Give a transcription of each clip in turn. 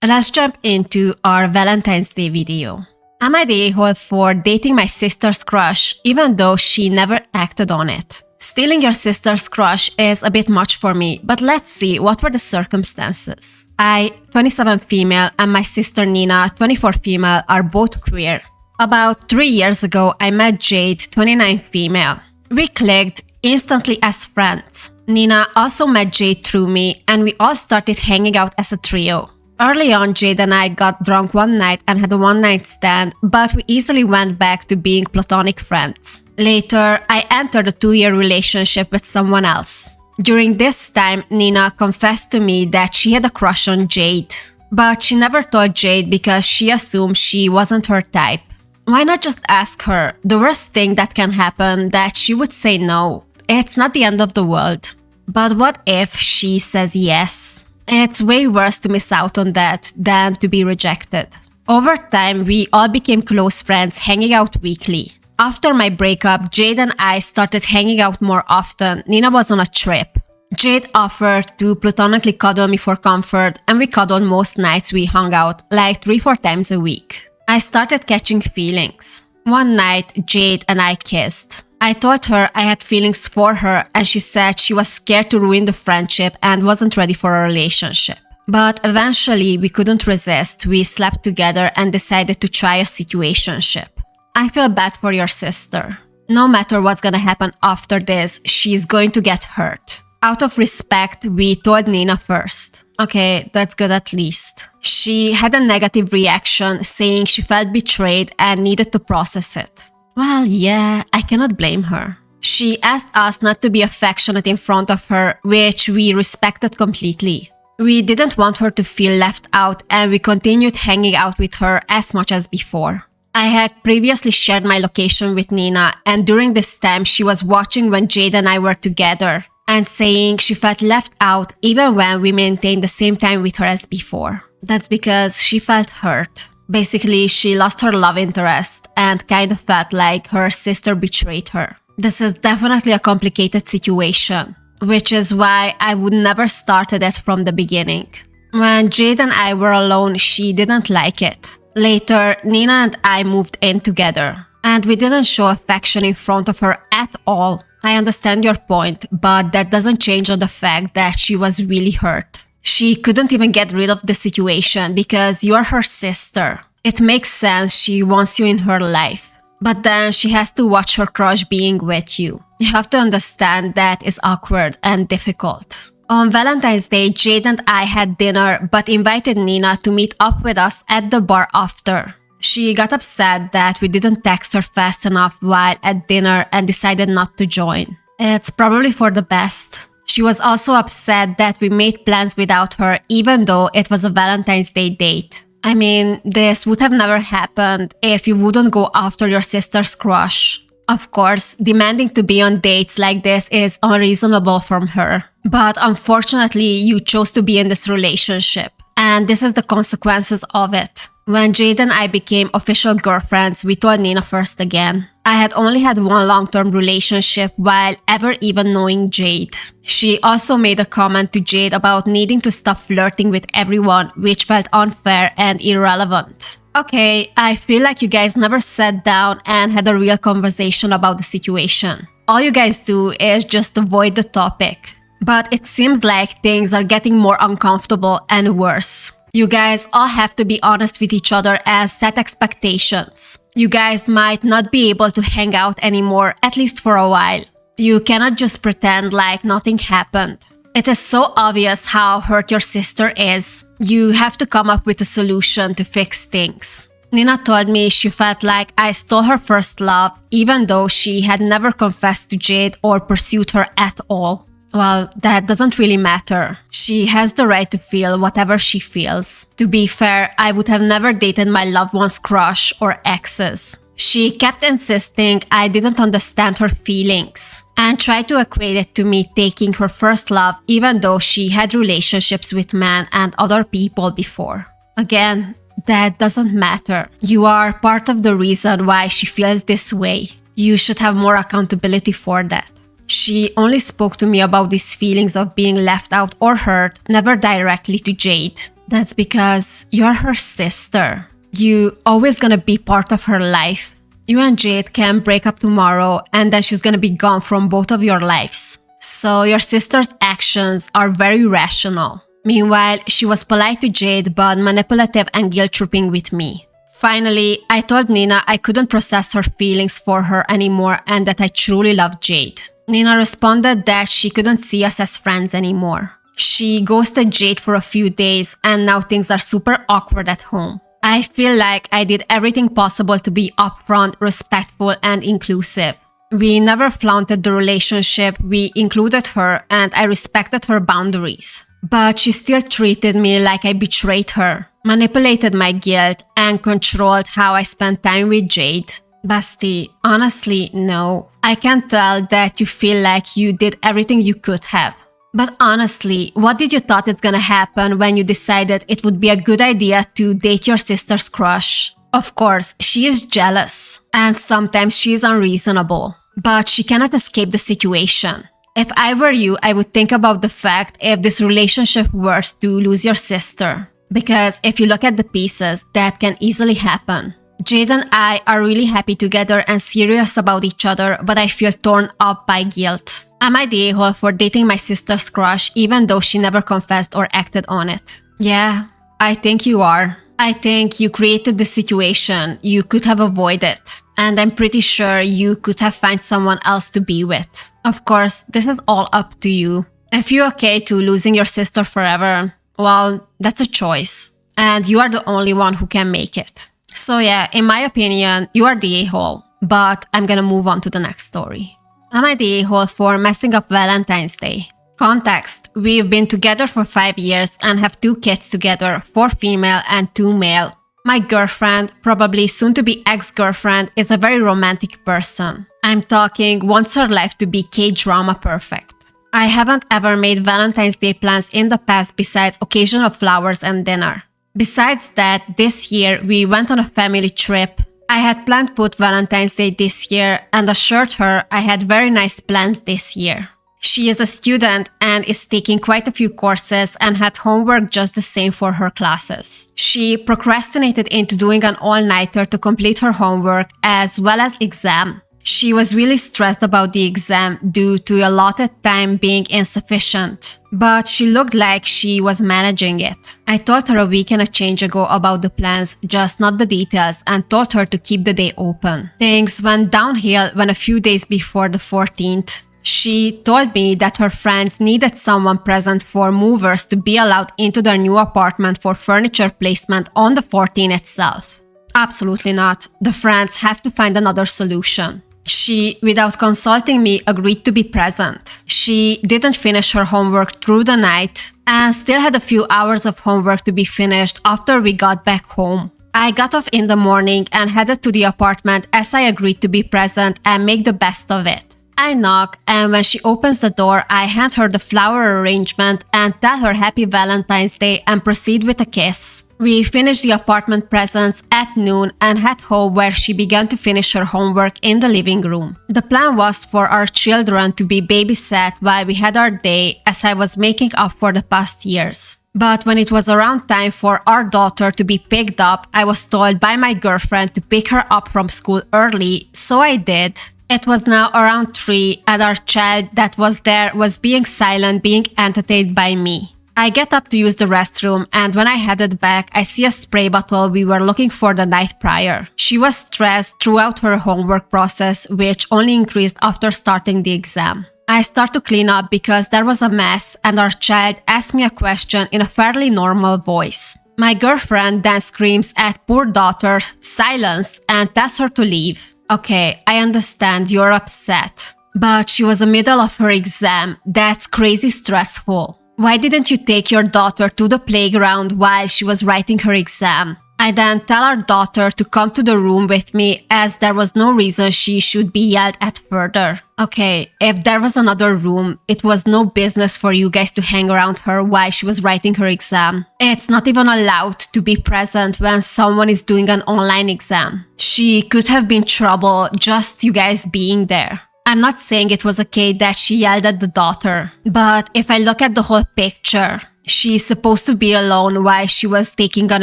let's jump into our Valentine's Day video. Am I the a-hole for dating my sister's crush even though she never acted on it? Stealing your sister's crush is a bit much for me, but let's see what were the circumstances. I, 27 female, and my sister Nina, 24 female, are both queer. About 3 years ago, I met Jade, 29 female. We clicked instantly as friends. Nina also met Jade through me, and we all started hanging out as a trio. Early on, Jade and I got drunk one night and had a one-night stand, but we easily went back to being platonic friends. Later, I entered a 2-year relationship with someone else. During this time, Nina confessed to me that she had a crush on Jade. But she never told Jade because she assumed she wasn't her type. Why not just ask her? The worst thing that can happen, that she would say no. It's not the end of the world. But what if she says yes? It's way worse to miss out on that than to be rejected. Over time, we all became close friends, hanging out weekly. After my breakup, Jade and I started hanging out more often. Nina was on a trip. Jade offered to platonically cuddle me for comfort, and we cuddled most nights we hung out, like 3-4 times a week. I started catching feelings. One night, Jade and I kissed. I told her I had feelings for her, and she said she was scared to ruin the friendship and wasn't ready for a relationship. But eventually, we couldn't resist. We slept together and decided to try a situationship. I feel bad for your sister. No matter what's gonna happen after this, she's going to get hurt. Out of respect, we told Nina first. Okay, that's good at least. She had a negative reaction, saying she felt betrayed and needed to process it. Well, yeah, I cannot blame her. She asked us not to be affectionate in front of her, which we respected completely. We didn't want her to feel left out, and we continued hanging out with her as much as before. I had previously shared my location with Nina, and during this time she was watching when Jade and I were together, and saying she felt left out even when we maintained the same time with her as before. That's because she felt hurt. Basically, she lost her love interest and kind of felt like her sister betrayed her. This is definitely a complicated situation, which is why I would never started it from the beginning. When Jade and I were alone, she didn't like it. Later, Nina and I moved in together, and we didn't show affection in front of her at all. I understand your point, but that doesn't change on the fact that she was really hurt. She couldn't even get rid of the situation because you're her sister. It makes sense she wants you in her life. But then she has to watch her crush being with you. You have to understand that is awkward and difficult. On Valentine's Day, Jade and I had dinner but invited Nina to meet up with us at the bar after. She got upset that we didn't text her fast enough while at dinner and decided not to join. It's probably for the best. She was also upset that we made plans without her even though it was a Valentine's Day date. I mean, this would have never happened if you wouldn't go after your sister's crush. Of course, demanding to be on dates like this is unreasonable from her. But unfortunately, you chose to be in this relationship. And this is the consequences of it. When Jade and I became official girlfriends, we told Nina first again. I had only had one long-term relationship while ever even knowing Jade. She also made a comment to Jade about needing to stop flirting with everyone, which felt unfair and irrelevant. Okay, I feel like you guys never sat down and had a real conversation about the situation. All you guys do is just avoid the topic. But it seems like things are getting more uncomfortable and worse. You guys all have to be honest with each other and set expectations. You guys might not be able to hang out anymore, at least for a while. You cannot just pretend like nothing happened. It is so obvious how hurt your sister is. You have to come up with a solution to fix things. Nina told me she felt like I stole her first love, even though she had never confessed to Jade or pursued her at all. Well, that doesn't really matter. She has the right to feel whatever she feels. To be fair, I would have never dated my loved one's crush or exes. She kept insisting I didn't understand her feelings and tried to equate it to me taking her first love even though she had relationships with men and other people before. Again, that doesn't matter. You are part of the reason why she feels this way. You should have more accountability for that. She only spoke to me about these feelings of being left out or hurt, never directly to Jade. That's because you're her sister. You always gonna be part of her life. You and Jade can break up tomorrow and then she's gonna be gone from both of your lives. So your sister's actions are very rational. Meanwhile, she was polite to Jade but manipulative and guilt-tripping with me. Finally, I told Nina I couldn't process her feelings for her anymore and that I truly loved Jade. Nina responded that she couldn't see us as friends anymore. She ghosted Jade for a few days and now things are super awkward at home. I feel like I did everything possible to be upfront, respectful, and inclusive. We never flaunted the relationship, we included her, and I respected her boundaries. But she still treated me like I betrayed her, manipulated my guilt, and controlled how I spent time with Jade. Basti, honestly, no. I can tell that you feel like you did everything you could have. But honestly, what did you thought is gonna happen when you decided it would be a good idea to date your sister's crush? Of course, she is jealous, and sometimes she is unreasonable, but she cannot escape the situation. If I were you, I would think about the fact if this relationship were to lose your sister. Because if you look at the pieces, that can easily happen. Jade and I are really happy together and serious about each other, but I feel torn up by guilt. Am I the a-hole for dating my sister's crush even though she never confessed or acted on it? Yeah, I think you are. I think you created the situation. You could have avoided it. And I'm pretty sure you could have found someone else to be with. Of course, this is all up to you. If you're okay to losing your sister forever, well, that's a choice. And you are the only one who can make it. So yeah, in my opinion, you are the a-hole. But I'm gonna move on to the next story. Am I the a-hole for messing up Valentine's Day? Context: we've been together for 5 years and have 2 kids together, 4 female and 2 male. My girlfriend, probably soon-to-be ex-girlfriend, is a very romantic person. I'm talking wants her life to be K-drama perfect. I haven't ever made Valentine's Day plans in the past besides occasional flowers and dinner. Besides that, this year we went on a family trip. I had planned to put Valentine's Day this year and assured her I had very nice plans this year. She is a student and is taking quite a few courses and had homework just the same for her classes. She procrastinated into doing an all-nighter to complete her homework as well as exam. She was really stressed about the exam due to allotted time being insufficient, but she looked like she was managing it. I told her a week and a change ago about the plans, just not the details, and told her to keep the day open. Things went downhill when a few days before the 14th, she told me that her friends needed someone present for movers to be allowed into their new apartment for furniture placement on the 14th itself. Absolutely not. The friends have to find another solution. She, without consulting me, agreed to be present. She didn't finish her homework through the night and still had a few hours of homework to be finished after we got back home. I got off in the morning and headed to the apartment as I agreed to be present and make the best of it. I knock, and when she opens the door, I hand her the flower arrangement and tell her Happy Valentine's Day and proceed with a kiss. We finished the apartment presents at noon and head home where she began to finish her homework in the living room. The plan was for our children to be babysat while we had our day, as I was making up for the past years. But when it was around time for our daughter to be picked up, I was told by my girlfriend to pick her up from school early, so I did. It was now around 3 and our child that was there was being silent, being entertained by me. I get up to use the restroom and when I headed back, I see a spray bottle we were looking for the night prior. She was stressed throughout her homework process, which only increased after starting the exam. I start to clean up because there was a mess and our child asked me a question in a fairly normal voice. My girlfriend then screams at poor daughter, "Silence," and tells her to leave. Okay, I understand you're upset, but she was in the middle of her exam. That's crazy stressful. Why didn't you take your daughter to the playground while she was writing her exam? I then tell our daughter to come to the room with me as there was no reason she should be yelled at further. Okay, if there was another room, it was no business for you guys to hang around her while she was writing her exam. It's not even allowed to be present when someone is doing an online exam. She could have been trouble just you guys being there. I'm not saying it was okay that she yelled at the daughter, but if I look at the whole picture, She's supposed to be alone while she was taking an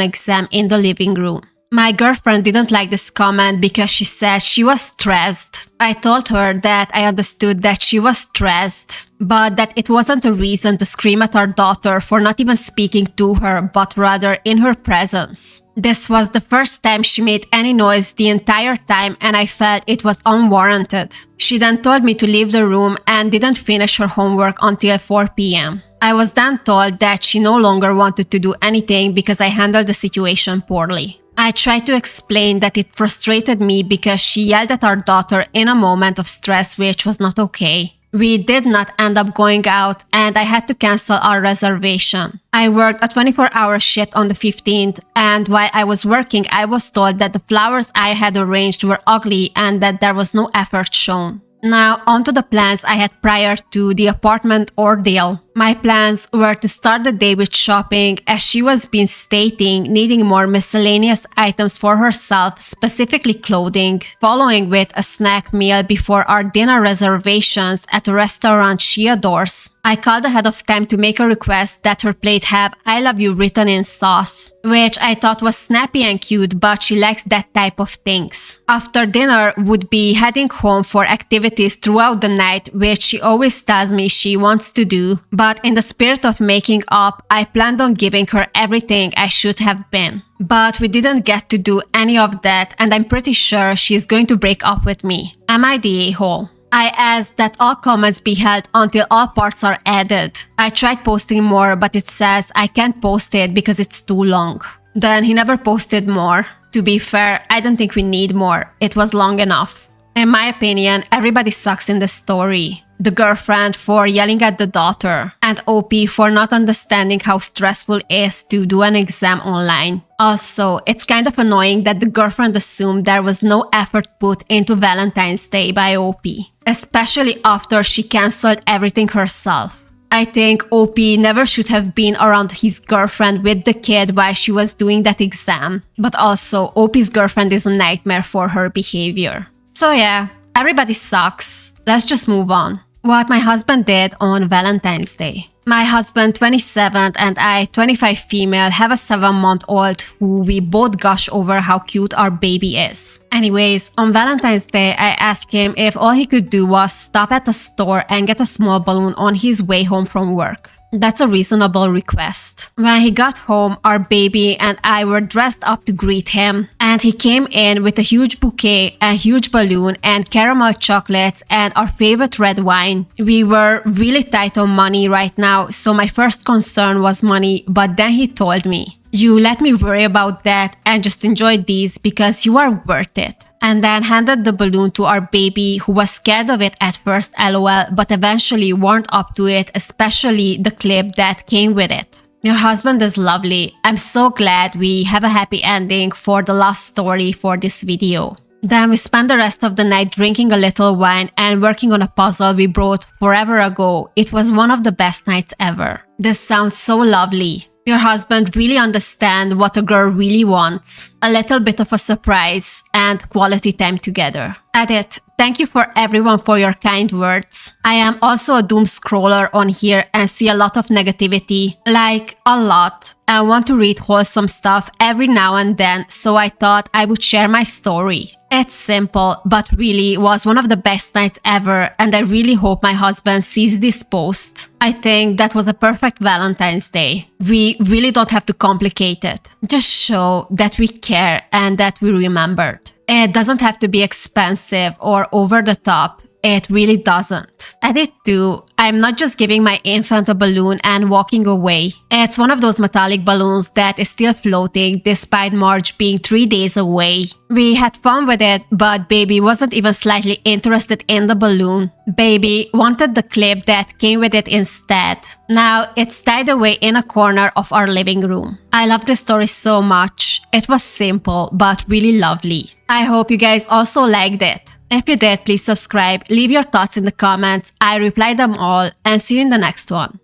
exam in the living room. My girlfriend didn't like this comment because she said she was stressed. I told her that I understood that she was stressed, but that it wasn't a reason to scream at our daughter for not even speaking to her, but rather in her presence. This was the first time she made any noise the entire time, and I felt it was unwarranted. She then told me to leave the room and didn't finish her homework until 4 p.m. I was then told that she no longer wanted to do anything because I handled the situation poorly. I tried to explain that it frustrated me because she yelled at our daughter in a moment of stress, which was not okay. We did not end up going out, and I had to cancel our reservation. I worked a 24-hour shift on the 15th, and while I was working, I was told that the flowers I had arranged were ugly and that there was no effort shown. Now, onto the plans I had prior to the apartment ordeal. My plans were to start the day with shopping, as she was been stating needing more miscellaneous items for herself, specifically clothing, following with a snack meal before our dinner reservations at a restaurant she adores. I called ahead of time to make a request that her plate have "I love you" written in sauce, which I thought was snappy and cute, but she likes that type of things. After dinner, would be heading home for activities throughout the night, which she always tells me she wants to do, but in the spirit of making up, I planned on giving her everything I should have been. But we didn't get to do any of that, and I'm pretty sure she's going to break up with me. Am I the a-hole? I asked that all comments be held until all parts are added. I tried posting more, but it says I can't post it because it's too long. Then he never posted more. To be fair, I don't think we need more. It was long enough. In my opinion, everybody sucks in the story. The girlfriend for yelling at the daughter, and OP for not understanding how stressful it is to do an exam online. Also, it's kind of annoying that the girlfriend assumed there was no effort put into Valentine's Day by OP, especially after she cancelled everything herself. I think OP never should have been around his girlfriend with the kid while she was doing that exam, but also OP's girlfriend is a nightmare for her behavior. So yeah, everybody sucks. Let's just move on. What my husband did on Valentine's Day. My husband, 27, and I, 25 female, have a 7-month-old who we both gush over how cute our baby is. Anyways, on Valentine's Day, I asked him if all he could do was stop at a store and get a small balloon on his way home from work. That's a reasonable request. When he got home, our baby and I were dressed up to greet him, and he came in with a huge bouquet, a huge balloon, and caramel chocolates, and our favorite red wine. We were really tight on money right now, so my first concern was money, but then he told me, "You let me worry about that and just enjoy these because you are worth it." And then handed the balloon to our baby, who was scared of it at first, lol, but eventually warmed up to it, especially the clip that came with it. Your husband is lovely. I'm so glad we have a happy ending for the last story for this video. Then we spent the rest of the night drinking a little wine and working on a puzzle we brought forever ago. It was one of the best nights ever. This sounds so lovely. Your husband really understands what a girl really wants. A little bit of a surprise and quality time together. Edit. Thank you for everyone for your kind words. I am also a doom scroller on here and see a lot of negativity, like a lot. I want to read wholesome stuff every now and then, so I thought I would share my story. It's simple, but really was one of the best nights ever, and I really hope my husband sees this post. I think that was a perfect Valentine's Day. We really don't have to complicate it. Just show that we care and that we remembered. It doesn't have to be expensive or over the top. It really doesn't. Edit 2. I'm not just giving my infant a balloon and walking away. It's one of those metallic balloons that is still floating despite March being 3 days away. We had fun with it, but baby wasn't even slightly interested in the balloon. Baby wanted the clip that came with it instead. Now it's tied away in a corner of our living room. I love this story so much. It was simple but really lovely. I hope you guys also liked it. If you did, please subscribe, leave your thoughts in the comments. I reply them all, and see you in the next one.